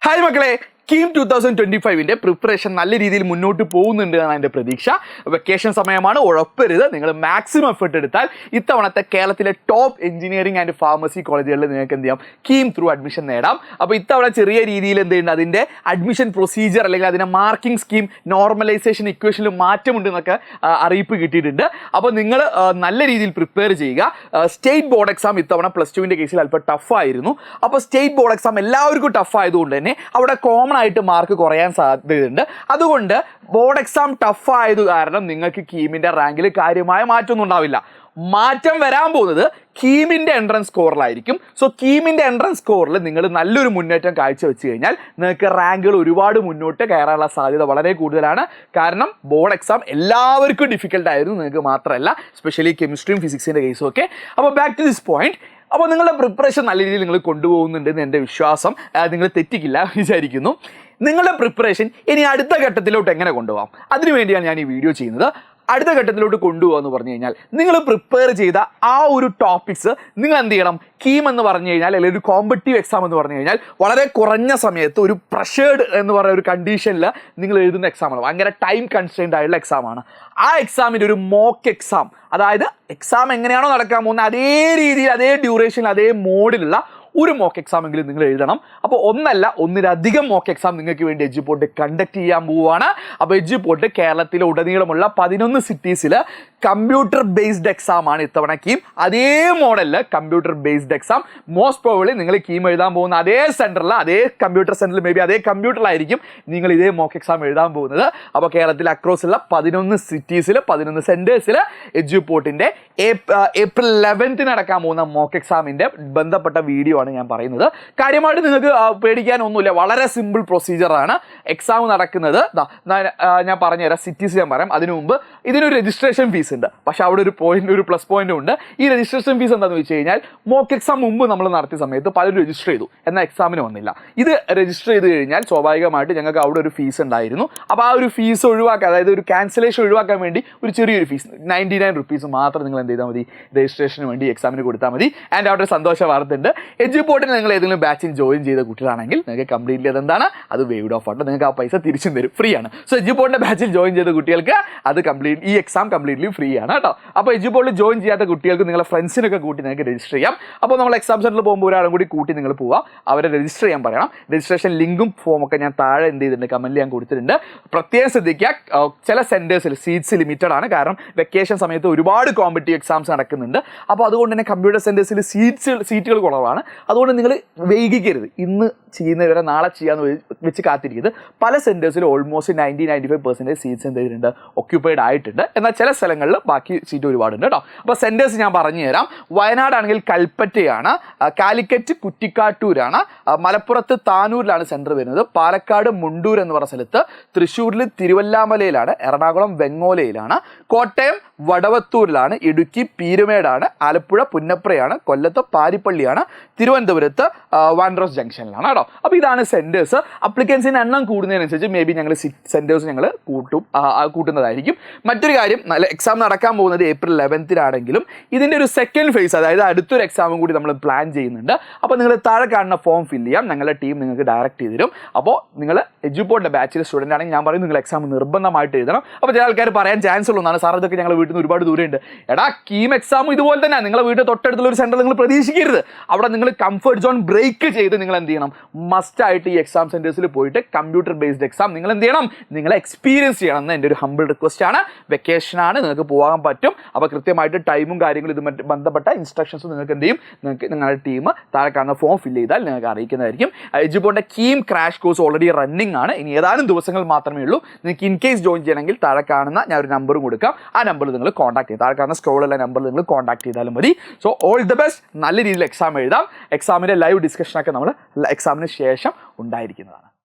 Hi മക്കളെ, KEAM 2025 preparation നല്ല രീതിയിൽ മുന്നോട്ട് പോകുന്നുണ്ട് എന്നാണ് എൻ്റെ പ്രതീക്ഷ. വെക്കേഷൻ സമയമാണ്, ഉഴപ്പരുത്. നിങ്ങൾ മാക്സിമം എഫേർട്ട് എടുത്താൽ ഇത്തവണത്തെ കേരളത്തിലെ ടോപ്പ് എഞ്ചിനീയറിംഗ് ആൻഡ് ഫാർമസി കോളേജുകളിൽ നിങ്ങൾക്ക് എന്ത് ചെയ്യാം, കീം ത്രൂ അഡ്മിഷൻ നേടാം. അപ്പോൾ ഇത്തവണ ചെറിയ രീതിയിൽ എന്തുണ്ട്, അതിൻ്റെ അഡ്മിഷൻ പ്രൊസീജിയർ അല്ലെങ്കിൽ അതിൻ്റെ മാർക്കിംഗ് സ്കീം നോർമലൈസേഷൻ ഇക്വേഷനിൽ മാറ്റമുണ്ട് എന്നൊക്കെ അറിയിപ്പ് കിട്ടിയിട്ടുണ്ട്. അപ്പോൾ നിങ്ങൾ നല്ല രീതിയിൽ പ്രിപ്പയർ ചെയ്യുക. സ്റ്റേറ്റ് ബോർഡ് എക്സാം ഇത്തവണ +2 കേസിൽ അല്പം ടഫായിരുന്നു. അപ്പോൾ സ്റ്റേറ്റ് ബോർഡ് എക്സാം എല്ലാവർക്കും ടഫ് ആയതുകൊണ്ട് തന്നെ അവിടെ കോമൺ ആയിട്ട് മാർക്ക് കുറയാൻ സാധ്യതയുണ്ട്. അതുകൊണ്ട് ബോർഡ് എക്സാം ടഫ് ആയത് കാരണം നിങ്ങൾക്ക് കീമിൻ്റെ റാങ്കിൽ കാര്യമായ മാറ്റമൊന്നും ഉണ്ടാവില്ല. മാറ്റം വരാൻ പോകുന്നത് കീമിൻ്റെ എൻട്രൻസ് സ്കോറിലായിരിക്കും. സോ കീമിൻ്റെ എൻട്രൻസ് സ്കോറിൽ നിങ്ങൾ നല്ലൊരു മുന്നേറ്റം കാഴ്ചവെച്ച് കഴിഞ്ഞാൽ നിങ്ങൾക്ക് റാങ്കുകൾ ഒരുപാട് മുന്നോട്ട് കയറാനുള്ള സാധ്യത വളരെ കൂടുതലാണ്. കാരണം ബോർഡ് എക്സാം എല്ലാവർക്കും ഡിഫിക്കൽട്ടായിരുന്നു, നിങ്ങൾക്ക് മാത്രമല്ല, സ്പെഷ്യലി കെമിസ്ട്രിയും ഫിസിക്സിൻ്റെ കേസും ഒക്കെ. അപ്പോൾ ബാക്ക് ടു ദിസ് പോയിന്റ്. അപ്പോൾ നിങ്ങളുടെ പ്രിപ്പറേഷൻ നല്ല രീതിയിൽ നിങ്ങൾ കൊണ്ടുപോകുന്നുണ്ടെന്ന് എൻ്റെ വിശ്വാസം. നിങ്ങൾ തെറ്റിക്കില്ല വിചാരിക്കുന്നു. നിങ്ങളുടെ പ്രിപ്പറേഷൻ ഇനി അടുത്ത ഘട്ടത്തിലോട്ട് എങ്ങനെ കൊണ്ടുപോകാം, അതിനുവേണ്ടിയാണ് ഞാൻ ഈ വീഡിയോ ചെയ്യുന്നത്. അടുത്ത ഘട്ടത്തിലോട്ട് കൊണ്ടുപോകുക എന്ന് പറഞ്ഞു കഴിഞ്ഞാൽ, നിങ്ങൾ പ്രിപ്പയർ ചെയ്ത ആ ഒരു ടോപ്പിക്സ് നിങ്ങൾ എന്ത് ചെയ്യണം, കീം എന്ന് പറഞ്ഞു കഴിഞ്ഞാൽ അല്ലെങ്കിൽ ഒരു കോമ്പറ്റീവ് എക്സാം എന്ന് പറഞ്ഞു കഴിഞ്ഞാൽ വളരെ കുറഞ്ഞ സമയത്ത് ഒരു പ്രഷേർഡ് എന്ന് പറയുന്ന ഒരു കണ്ടീഷനിൽ നിങ്ങൾ എഴുതുന്ന എക്സാമാണ്. ഭയങ്കര ടൈം കൺസ്ട്രെയിൻഡ് ആയിട്ടുള്ള എക്സാമാണ്. ആ എക്സാമിൻ്റെ ഒരു മോക്ക് എക്സാം, അതായത് എക്സാം എങ്ങനെയാണോ നടക്കാൻ പോകുന്നത് അതേ രീതിയിൽ, അതേ ഡ്യൂറേഷനിൽ, അതേ മോഡിലുള്ള ഒരു മോക്ക് എക്സാം എങ്കിലും നിങ്ങൾ എഴുതണം. അപ്പോൾ ഒന്നിലധികം മോക്ക് എക്സാം നിങ്ങൾക്ക് വേണ്ടി എഡ്യൂപോർട്ട് കണ്ടക്ട് ചെയ്യാൻ പോവുകയാണ്. അപ്പോൾ എഡ്യൂപോർട്ട് കേരളത്തിലെ ഉടനീളമുള്ള 11 സിറ്റീസിൽ കമ്പ്യൂട്ടർ ബേസ്ഡ് എക്സാം ആണ് ഇത്തവണ കീം. അതേ മോഡലിൽ computer based exam. Most probably നിങ്ങൾ കീം എഴുതാൻ പോകുന്ന അതേ സെൻറ്ററിൽ, അതേ കമ്പ്യൂട്ടർ സെൻറ്ററിൽ, മേ ബി അതേ കമ്പ്യൂട്ടറിലായിരിക്കും നിങ്ങൾ ഇതേ മോക്ക് എക്സാം എഴുതാൻ പോകുന്നത്. അപ്പോൾ കേരളത്തിൽ അക്രോസ് ഉള്ള 11 സിറ്റീസിൽ 11 സെൻറ്റേഴ്സിൽ എഡ്യൂപോർട്ടിൻ്റെ ഏപ്രിൽ 11 നടക്കാൻ പോകുന്ന മോക്ക് എക്സാമിൻ്റെ ബന്ധപ്പെട്ട വീഡിയോ ആണ് ഞാൻ പറയുന്നത്. കാര്യമായിട്ട് നിങ്ങൾക്ക് പേടിക്കാനൊന്നുമില്ല, വളരെ സിമ്പിൾ പ്രൊസീജിയറാണ്. എക്സാം നടക്കുന്നത് ഞാൻ പറഞ്ഞുതരാം, സിറ്റീസ് ഞാൻ പറയാം. അതിനു മുമ്പ് ഇതിനൊരു രജിസ്ട്രേഷൻ ഫീസ് ഉണ്ട്. പക്ഷെ അവിടെ ഒരു പ്ലസ് പോയിന്റും ഉണ്ട്. ഈ രജിസ്ട്രേഷൻ ഫീസ് എന്താണെന്ന് വെച്ച് കഴിഞ്ഞാൽ, മോക്ക് എക്സാം മുമ്പ് നമ്മൾ നടത്തിയ സമയത്ത് പലരും രജിസ്റ്റർ ചെയ്തു, എന്നാൽ എക്സാമിന് വന്നില്ല. ഇത് രജിസ്റ്റർ ചെയ്ത് കഴിഞ്ഞാൽ സ്വാഭാവികമായിട്ട് ഞങ്ങൾക്ക് അവിടെ ഒരു ഫീസ് ഉണ്ടായിരുന്നു. അപ്പോൾ ആ ഒരു ഫീസ് ഒഴിവാക്കാൻ, അതായത് ഒരു ക്യാൻസലേഷൻ ഒഴിവാക്കാൻ വേണ്ടി ഒരു ചെറിയൊരു ഫീസ് 99 റുപ്പീസ് മാത്രം നിങ്ങൾ എന്ത് ചെയ്താൽ മതി, രജിസ്ട്രേഷന് വേണ്ടി എക്സാമിന് കൊടുത്താൽ മതി. ആൻഡ് അവിടെ ഒരു സന്തോഷ വാർത്ത ഉണ്ട്. എഡ്യൂപോർട്ടിന് നിങ്ങൾ ഏതെങ്കിലും ബാച്ചിൽ ജോയിൻ ചെയ്ത കുട്ടികളാണെങ്കിൽ നിങ്ങൾക്ക് കംപ്ലീറ്റ്ലി അതെന്താണ്, അത് വേവ്ഡ് ഓഫ് ആയിട്ട് നിങ്ങൾക്ക് ആ പൈസ തിരിച്ചും തരും, ഫ്രീ ആണ്. സോ എഡ്യൂപോർട്ടിൻ്റെ ബാച്ചിൽ ജോയിൻ ചെയ്ത കുട്ടികൾക്ക് അത് ഈ എക്സാം കംപ്ലീറ്റ്ലി ഫ്രീ ആണ് കേട്ടോ. അപ്പോൾ എഡ്യൂപോർട്ടിൽ ജോയിൻ ചെയ്യാത്ത കുട്ടികൾക്ക് നിങ്ങളെ ഫ്രണ്ട്സിനൊക്കെ കൂട്ടി നിങ്ങൾക്ക് രജിസ്റ്റർ ചെയ്യാം. അപ്പോൾ നമ്മൾ എക്സാം സെൻറ്ററിൽ പോകുമ്പോൾ ഒരാളും കൂടി കൂട്ടി നിങ്ങൾ പോവുക, അവരെ രജിസ്റ്റർ ചെയ്യാൻ പറയണം. രജിസ്ട്രേഷൻ ലിങ്കും ഫോമൊക്കെ ഞാൻ താഴെ എന്ത് ചെയ്തിട്ടുണ്ട്, കമൻറ്റിൽ ഞാൻ കൊടുത്തിട്ടുണ്ട്. പ്രത്യേകം ശ്രദ്ധിക്കുക, ചില സെൻറ്റേഴ്സിൽ സീറ്റ്സ് ലിമിറ്റഡ് ആണ്. കാരണം വെക്കേഷൻ സമയത്ത് ഒരുപാട് കോമ്പറ്റീവ് എക്സാംസ് നടക്കുന്നുണ്ട്. അപ്പോൾ അതുകൊണ്ട് തന്നെ കമ്പ്യൂട്ടർ സെൻറ്റേഴ്സിൽ സീറ്റുകൾ കുറവാണ്. അതുകൊണ്ട് നിങ്ങൾ വൈകിക്കരുത്. ഇന്ന് ചെയ്യുന്നവരെ നാളെ ചെയ്യാന്ന് വെച്ച് കാത്തിരിക്കുന്നത്. പല സെൻറ്റേഴ്സിലും ഓൾമോസ്റ്റ് 90-95% സീറ്റ്സ് എന്ത് ചെയ്തിട്ടുണ്ട്, ഒക്യുപ്പൈഡ് ആയിട്ടുണ്ട്. എന്നാൽ ചില സ്ഥലങ്ങളിൽ ബാക്കി സീറ്റ് ഒരുപാടുണ്ട് കേട്ടോ. അപ്പോൾ സെൻറ്റേഴ്സ് ഞാൻ പറഞ്ഞു തരാം. വയനാടാണെങ്കിൽ കൽപ്പറ്റയാണ്, കാലിക്കറ്റ് കുറ്റിക്കാട്ടൂരാണ്, മലപ്പുറത്ത് താനൂരിലാണ് സെൻറ്റർ വരുന്നത്, പാലക്കാട് മുണ്ടൂർ എന്ന് പറഞ്ഞ സ്ഥലത്ത്, തൃശ്ശൂരിൽ തിരുവല്ലാമലയിലാണ്, എറണാകുളം വെങ്ങോലയിലാണ്, കോട്ടയം വടവത്തൂരിലാണ്, ഇടുക്കി പീരുമേടാണ്, ആലപ്പുഴ പുന്നപ്രയാണ്, കൊല്ലത്ത് പാരിപ്പള്ളിയാണ്, തിരുവനന്തപുരത്ത് വാൻഡ്രോസ് ജംഗ്ഷനിലാണ് കേട്ടോ. അപ്പോൾ ഇതാണ് സെൻറ്റേഴ്സ്. അപ്ലിക്കൻസിൻ്റെ എണ്ണം കൂടുന്നതിനനുസരിച്ച് മേ ബി ഞങ്ങൾ സെൻറ്റേഴ്സ് ഞങ്ങൾ കൂട്ടുന്നതായിരിക്കും. മറ്റൊരു കാര്യം, നല്ല എക്സാം നടക്കാൻ പോകുന്നത് ഏപ്രിൽ 11 ഇതിൻ്റെ ഒരു സെക്കൻഡ് ഫേസ്, അതായത് അടുത്തൊരു എക്സാമും കൂടി നമ്മൾ പ്ലാൻ ചെയ്യുന്നുണ്ട്. അപ്പോൾ നിങ്ങൾ താഴെ കാണുന്ന ഫോം ഫില്ല് ചെയ്യാം, ഞങ്ങളുടെ ടീം നിങ്ങൾക്ക് ഡയറക്റ്റ് ചെയ്ത് തരും. അപ്പോൾ നിങ്ങൾ എഡ്യൂപോർട്ടിൻ്റെ ബാച്ചിലെ സ്റ്റുഡൻ്റ് ആണെങ്കിൽ ഞാൻ പറയും നിങ്ങൾ എക്സാം നിർബന്ധമായിട്ട് എഴുതണം. അപ്പോൾ ചില ആൾക്കാർ പറയാൻ ചാൻസ് ഉള്ളതാണ്, സാർ ഇതൊക്കെ ഞങ്ങളുടെ വീട്ടിൽ നിന്ന് ഒരുപാട് ദൂരമുണ്ട്. എടാ, കീം എക്സാമും ഇതുപോലെ തന്നെ. നിങ്ങളുടെ വീട്ടിൽ തൊട്ടടുത്തുള്ള ഒരു സെൻറ്റർ നിങ്ങൾ പ്രതീക്ഷിക്കരുത്. അവിടെ നിങ്ങൾ കംഫർട്ട് സോൺ ബ്രേക്ക് ചെയ്ത് നിങ്ങൾ എന്ത് ചെയ്യണം, മസ്റ്റായിട്ട് ഈ എക്സാം സെൻറ്റേഴ്സിൽ പോയിട്ട് കമ്പ്യൂട്ടർ ബേസ്ഡ് എക്സാം നിങ്ങൾ എന്ത് ചെയ്യണം, നിങ്ങൾ എക്സ്പീരിയൻസ് ചെയ്യണം എന്ന് എൻ്റെ ഒരു ഹമ്പിൾ റിക്വസ്റ്റ് ആണ്. വെക്കേഷനാണ്, നിങ്ങൾക്ക് പോകാൻ പറ്റും. അപ്പോൾ കൃത്യമായിട്ട് ടൈമും കാര്യങ്ങളും ഇതുമായിട്ട് ബന്ധപ്പെട്ട ഇൻസ്ട്രക്ഷൻസ് നിങ്ങൾക്ക് എന്ത് ചെയ്യും, നിങ്ങൾക്ക് നിങ്ങളുടെ ടീം താഴെ കാണുന്ന ഫോം ഫില്ല് ചെയ്താൽ നിങ്ങൾക്ക് അറിയിക്കുന്നതായിരിക്കും. എഡ്യൂപോർട്ടിൻ്റെ KEAM crash course already running ആണ്. ഇനി ഏതാനും ദിവസങ്ങൾ മാത്രമേ ഉള്ളൂ. നിങ്ങൾക്ക് ഇൻ കേസ് ജോയിൻ ചെയ്യണമെങ്കിൽ താഴെ കാണുന്ന ഞാൻ ഒരു നമ്പറും കൊടുക്കാം. ആ നമ്പറിൽ നിങ്ങൾ കോൺടാക്ട് ചെയ്യും. താഴെ കാണുന്ന സ്ക്രോളുള്ള നമ്പറിൽ നിങ്ങൾ കോൺടാക്ട് ചെയ്താലും മതി. So all the best. നല്ല രീതിയിൽ എക്സാം എഴുതാം. എക്സാമിൻ്റെ ലൈവ് ഡിസ്കഷനൊക്കെ നമ്മൾ എക്സാമിന് ശേഷം ഉണ്ടായിരിക്കുന്നതാണ്.